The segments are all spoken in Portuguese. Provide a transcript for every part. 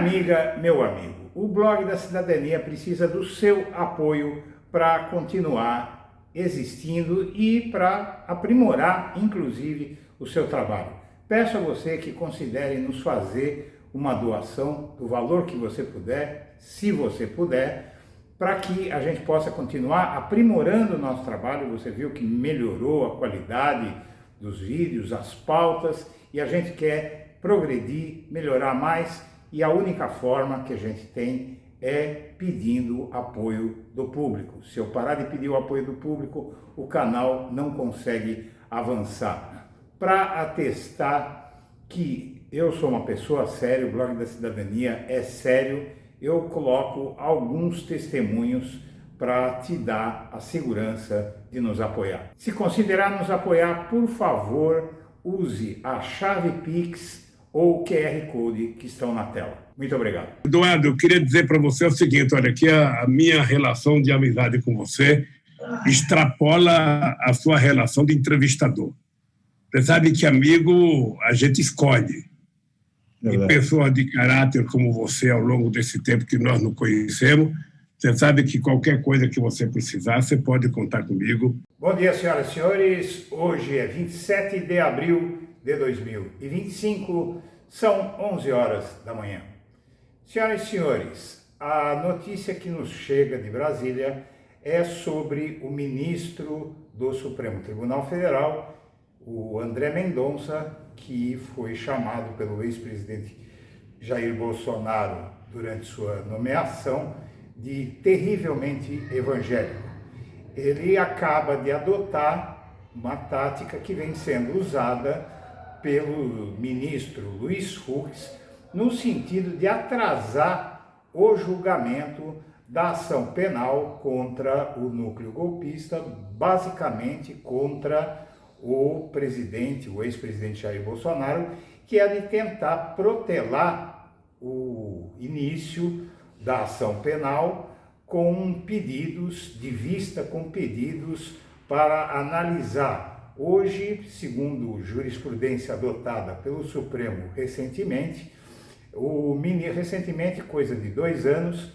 amiga, meu amigo, o Blog da Cidadania precisa do seu apoio para continuar existindo e para aprimorar, inclusive, o seu trabalho. Peço a você que considere nos fazer uma doação do valor que você puder, se você puder, para que a gente possa continuar aprimorando o nosso trabalho. Você viu que melhorou a qualidade dos vídeos, as pautas, e a gente quer progredir, melhorar mais, e a única forma que a gente tem é pedindo apoio do público. Se eu parar de pedir o apoio do público, o canal não consegue avançar. Para atestar que eu sou uma pessoa séria, o Blog da Cidadania é sério, eu coloco alguns testemunhos para te dar a segurança de nos apoiar. Se considerar nos apoiar, por favor, use a chave Pix ou o QR Code que estão na tela. Muito obrigado. Eduardo, eu queria dizer para você o seguinte, olha, que a minha relação de amizade com você extrapola a sua relação de entrevistador. Você sabe que amigo a gente escolhe. E pessoas de caráter como você, ao longo desse tempo que nós nos conhecemos, você sabe que qualquer coisa que você precisar, você pode contar comigo. Bom dia, senhoras e senhores. Hoje é 27 de abril de 2025, são 11 horas da manhã. Senhoras e senhores, a notícia que nos chega de Brasília é sobre o ministro do Supremo Tribunal Federal, o André Mendonça, que foi chamado pelo ex-presidente Jair Bolsonaro durante sua nomeação de terrivelmente evangélico. Ele acaba de adotar uma tática que vem sendo usada pelo ministro Luiz Fux, no sentido de atrasar o julgamento da ação penal contra o núcleo golpista, basicamente contra o presidente, o ex-presidente Jair Bolsonaro, que é de tentar protelar o início da ação penal com pedidos de vista, com pedidos para analisar. Hoje, segundo jurisprudência adotada pelo Supremo recentemente, coisa de 2 anos,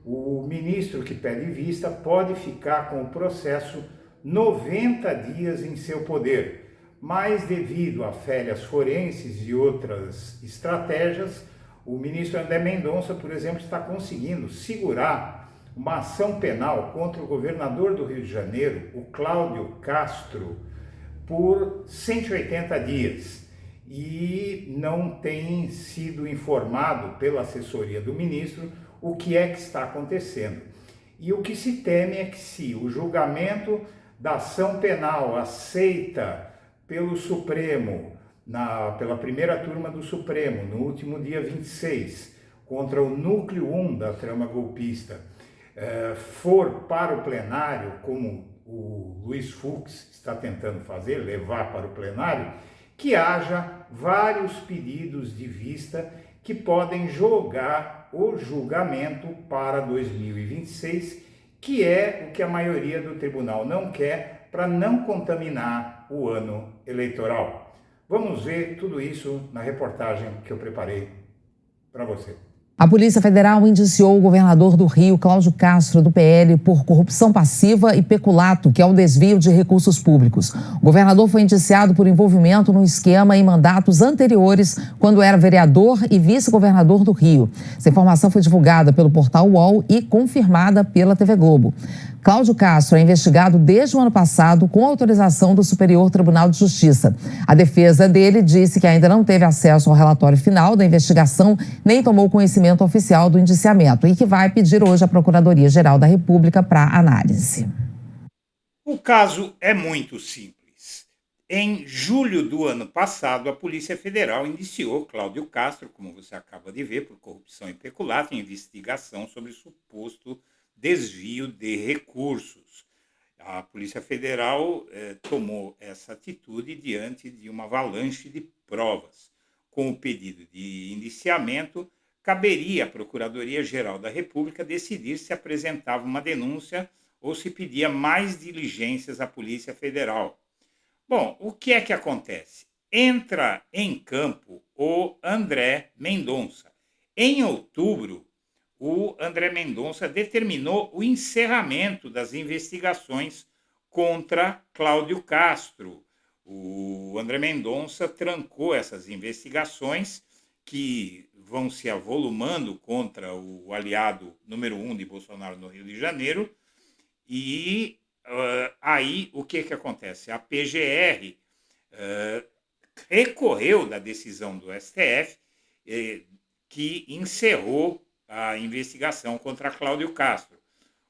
o ministro que pede vista pode ficar com o processo 90 dias em seu poder, mas devido a férias forenses e outras estratégias, o ministro André Mendonça, por exemplo, está conseguindo segurar uma ação penal contra o governador do Rio de Janeiro, o Cláudio Castro, por 180 dias e não tem sido informado pela assessoria do ministro o que é que está acontecendo. E o que se teme é que, se o julgamento da ação penal aceita pelo Supremo, pela primeira turma do Supremo, no último dia 26, contra o núcleo 1 da trama golpista, for para o plenário, como o Luiz Fux está tentando fazer, levar para o plenário, que haja vários pedidos de vista que podem jogar o julgamento para 2026, que é o que a maioria do tribunal não quer, para não contaminar o ano eleitoral. Vamos ver tudo isso na reportagem que eu preparei para você. A Polícia Federal indiciou o governador do Rio, Cláudio Castro, do PL, por corrupção passiva e peculato, que é o desvio de recursos públicos. O governador foi indiciado por envolvimento no esquema em mandatos anteriores, quando era vereador e vice-governador do Rio. Essa informação foi divulgada pelo portal UOL e confirmada pela TV Globo. Cláudio Castro é investigado desde o ano passado com autorização do Superior Tribunal de Justiça. A defesa dele disse que ainda não teve acesso ao relatório final da investigação, nem tomou conhecimento oficial do indiciamento e que vai pedir hoje à Procuradoria-Geral da República para análise. O caso é muito simples. Em julho do ano passado, a Polícia Federal indiciou Cláudio Castro, como você acaba de ver, por corrupção e peculato, em investigação sobre suposto desvio de recursos. A Polícia Federal tomou essa atitude diante de uma avalanche de provas. Com o pedido de indiciamento, caberia à Procuradoria-Geral da República decidir se apresentava uma denúncia ou se pedia mais diligências à Polícia Federal. Bom, o que é que acontece? Entra em campo o André Mendonça. Em outubro, o André Mendonça determinou o encerramento das investigações contra Cláudio Castro. O André Mendonça trancou essas investigações que vão se avolumando contra o aliado número 1 de Bolsonaro no Rio de Janeiro. E aí o que acontece? A PGR recorreu da decisão do STF que encerrou a investigação contra Cláudio Castro.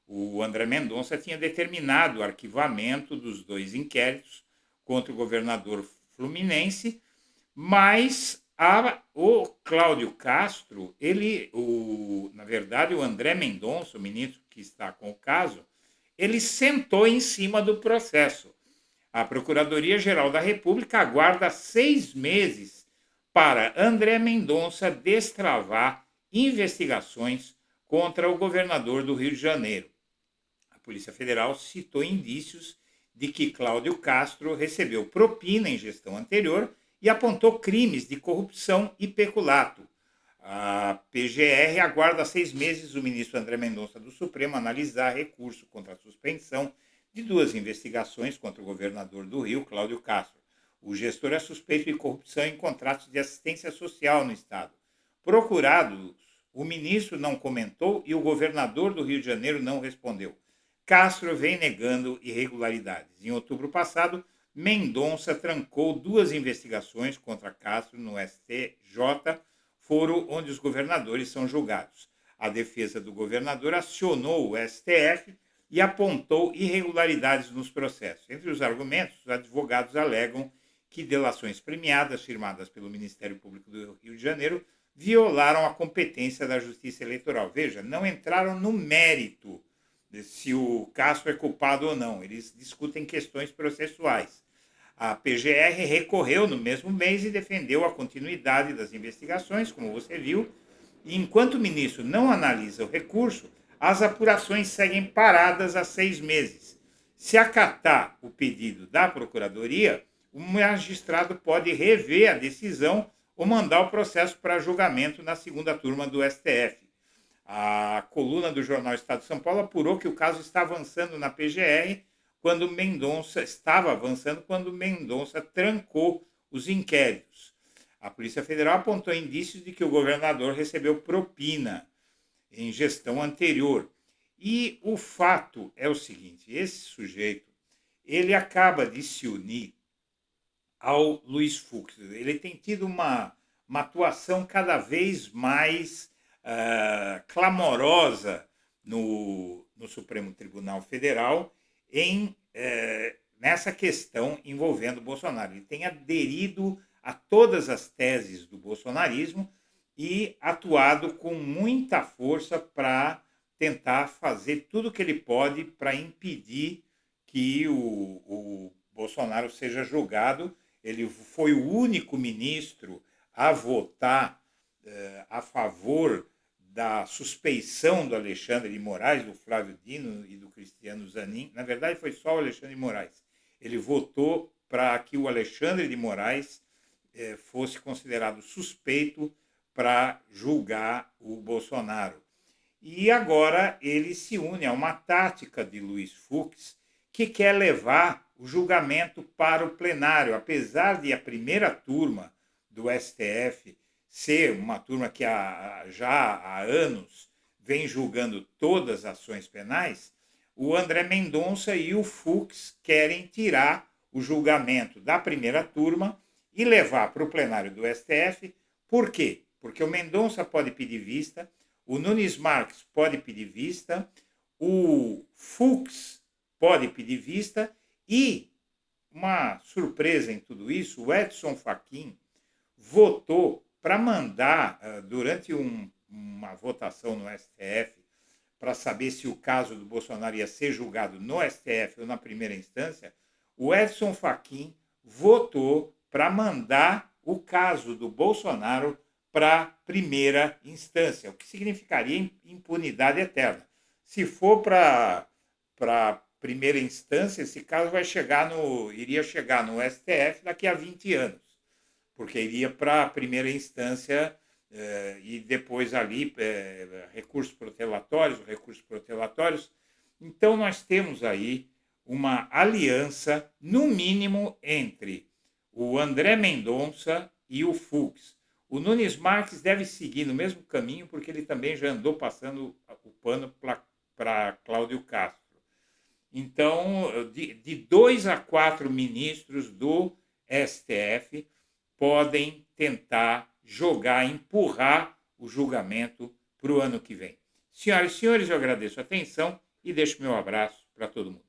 O André Mendonça tinha determinado o arquivamento dos 2 inquéritos contra o governador fluminense, mas o Cláudio Castro, na verdade, o André Mendonça, o ministro que está com o caso, ele sentou em cima do processo. A Procuradoria-Geral da República aguarda 6 meses para André Mendonça destravar investigações contra o governador do Rio de Janeiro. A Polícia Federal citou indícios de que Cláudio Castro recebeu propina em gestão anterior e apontou crimes de corrupção e peculato. A PGR aguarda 6 meses o ministro André Mendonça do Supremo analisar recurso contra a suspensão de 2 investigações contra o governador do Rio, Cláudio Castro. O gestor é suspeito de corrupção em contratos de assistência social no estado. Procurado, o ministro não comentou e o governador do Rio de Janeiro não respondeu. Castro vem negando irregularidades. Em outubro passado, Mendonça trancou 2 investigações contra Castro no STJ, foro onde os governadores são julgados. A defesa do governador acionou o STF e apontou irregularidades nos processos. Entre os argumentos, os advogados alegam que delações premiadas firmadas pelo Ministério Público do Rio de Janeiro violaram a competência da Justiça Eleitoral. Veja, não entraram no mérito de se o Castro é culpado ou não. Eles discutem questões processuais. A PGR recorreu no mesmo mês e defendeu a continuidade das investigações, como você viu. E enquanto o ministro não analisa o recurso, as apurações seguem paradas há 6 meses. Se acatar o pedido da Procuradoria, o magistrado pode rever a decisão ou mandar o processo para julgamento na segunda turma do STF. A coluna do jornal Estado de São Paulo apurou que o caso está avançando na PGR quando Mendonça trancou os inquéritos. A Polícia Federal apontou indícios de que o governador recebeu propina em gestão anterior. E o fato é o seguinte, esse sujeito, ele acaba de se unir ao Luiz Fux. Ele tem tido uma atuação cada vez mais clamorosa no Supremo Tribunal Federal nessa questão envolvendo o Bolsonaro. Ele tem aderido a todas as teses do bolsonarismo e atuado com muita força para tentar fazer tudo o que ele pode para impedir que o Bolsonaro seja julgado. Ele foi o único ministro a votar a favor da suspeição do Alexandre de Moraes, do Flávio Dino e do Cristiano Zanin. Na verdade, foi só o Alexandre de Moraes. Ele votou para que o Alexandre de Moraes fosse considerado suspeito para julgar o Bolsonaro. E agora ele se une a uma tática de Luiz Fux, que quer levar o julgamento para o plenário. Apesar de a primeira turma do STF ser uma turma que já há anos vem julgando todas as ações penais, o André Mendonça e o Fux querem tirar o julgamento da primeira turma e levar para o plenário do STF. Por quê? Porque o Mendonça pode pedir vista, o Nunes Marques pode pedir vista, o Fux pode pedir vista e, uma surpresa em tudo isso, o Edson Fachin votou para mandar, durante uma votação no STF, para saber se o caso do Bolsonaro ia ser julgado no STF ou na primeira instância, o Edson Fachin votou para mandar o caso do Bolsonaro para a primeira instância, o que significaria impunidade eterna. Se for para a primeira instância, esse caso iria chegar no STF daqui a 20 anos, porque iria para a primeira instância e depois ali recursos protelatórios. Então, nós temos aí uma aliança, no mínimo, entre o André Mendonça e o Fux. O Nunes Marques deve seguir no mesmo caminho, porque ele também já andou passando o pano para Cláudio Castro. Então, de 2 a 4 ministros do STF podem tentar empurrar o julgamento para o ano que vem. Senhoras e senhores, eu agradeço a atenção e deixo meu abraço para todo mundo.